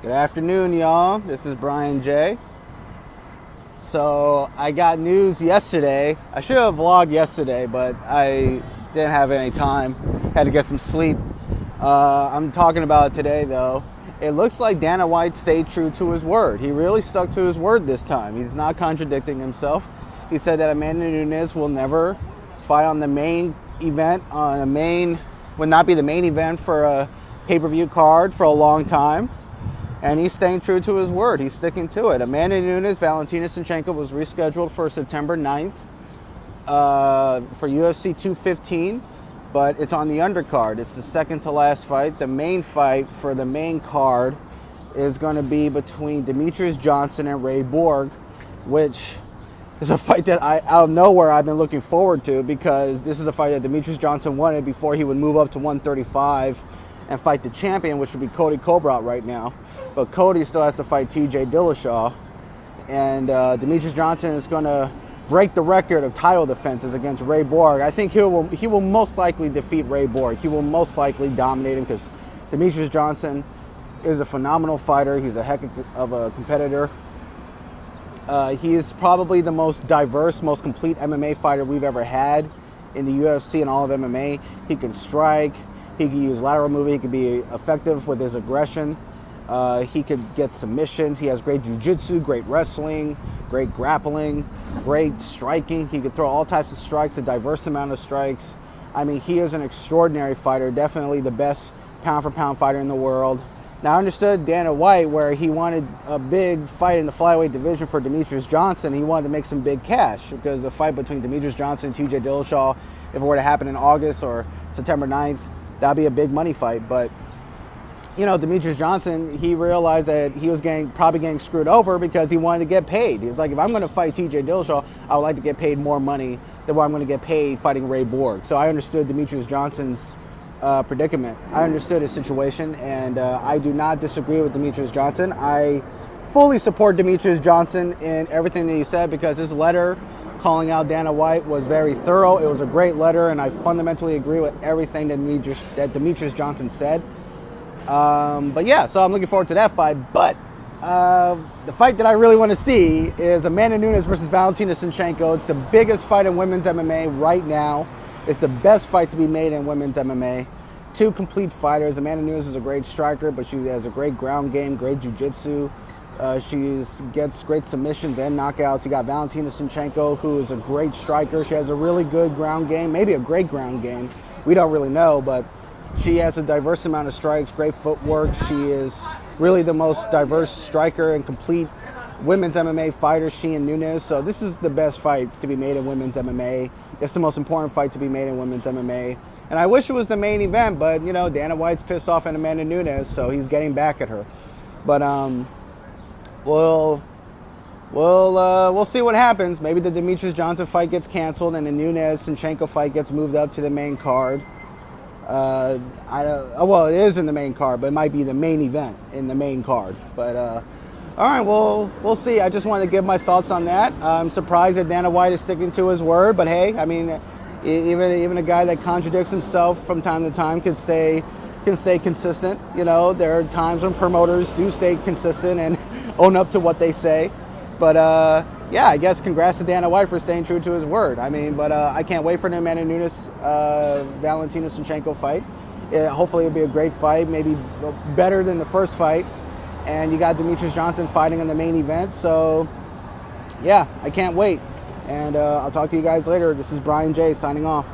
Good afternoon, y'all. This is Brian J. So I got news yesterday. I should have vlogged yesterday, but I didn't have any time. Had to get some sleep. I'm talking about it today, though. It looks like Dana White stayed true to his word. He really stuck to his word this time. He's not contradicting himself. He said that Amanda Nunes will never fight on the main event, would not be the main event for a pay-per-view card for a long time. And he's staying true to his word. He's sticking to it. Amanda Nunes, Valentina Shevchenko was rescheduled for September 9th for UFC 215, but it's on the undercard. It's the second to last fight. The main fight for the main card is going to be between Demetrius Johnson and Ray Borg, which is a fight that out of nowhere I've been looking forward to, because this is a fight that Demetrius Johnson wanted before he would move up to 135 and fight the champion, which would be Cody Colbert right now. But Cody still has to fight TJ Dillashaw. And Demetrius Johnson is going to break the record of title defenses against Ray Borg. I think he will most likely defeat Ray Borg. He will most likely dominate him, because Demetrius Johnson is a phenomenal fighter. He's a heck of a competitor. He is probably the most diverse, most complete MMA fighter we've ever had in the UFC and all of MMA. He can strike. He can use lateral movement. He can be effective with his aggression. He could get submissions. He has great jiu-jitsu, great wrestling, great grappling, great striking. He could throw all types of strikes, a diverse amount of strikes. I mean, he is an extraordinary fighter, definitely the best pound-for-pound fighter in the world. Now, I understood Dana White, where he wanted a big fight in the flyweight division for Demetrius Johnson. He wanted to make some big cash, because the fight between Demetrius Johnson and TJ Dillashaw, if it were to happen in August or September 9th, that'd be a big money fight. But, you know, Demetrius Johnson, he realized that he was probably getting screwed over, because he wanted to get paid. He's like, if I'm going to fight TJ Dillashaw, I would like to get paid more money than what I'm going to get paid fighting Ray Borg. So I understood Demetrius Johnson's predicament. I understood his situation, and I do not disagree with Demetrius Johnson. I fully support Demetrius Johnson in everything that he said, because his letter calling out Dana White was very thorough. It was a great letter, and I fundamentally agree with everything that Demetrius Johnson said. But yeah, so I'm looking forward to that fight. But the fight that I really want to see is Amanda Nunes versus Valentina Shevchenko. It's the biggest fight in women's MMA right now. It's the best fight to be made in women's MMA. Two complete fighters. Amanda Nunes is a great striker, but she has a great ground game, great jiu-jitsu. She gets great submissions and knockouts. You got Valentina Shevchenko, who is a great striker. She has a really good ground game, maybe a great ground game. We don't really know, but she has a diverse amount of strikes, great footwork. She is really the most diverse striker and complete women's MMA fighter, she and Nunes. So this is the best fight to be made in women's MMA. It's the most important fight to be made in women's MMA. And I wish it was the main event, but, you know, Dana White's pissed off at Amanda Nunes, so he's getting back at her. But we'll see what happens. Maybe the Demetrius Johnson fight gets canceled and the Nunes-Shevchenko fight gets moved up to the main card. Well, it is in the main card, but it might be the main event in the main card. But all right, well, we'll see. I just wanted to give my thoughts on that. I'm surprised that Dana White is sticking to his word, but hey, I mean, even a guy that contradicts himself from time to time can stay consistent. You know, there are times when promoters do stay consistent and own up to what they say. But yeah, I guess congrats to Dana White for staying true to his word. I mean, but I can't wait for the Amanda Nunes Valentina Shevchenko fight. Hopefully it'll be a great fight, maybe better than the first fight. And you got Demetrius Johnson fighting in the main event. So yeah, I can't wait. And I'll talk to you guys later. This is Brian J signing off.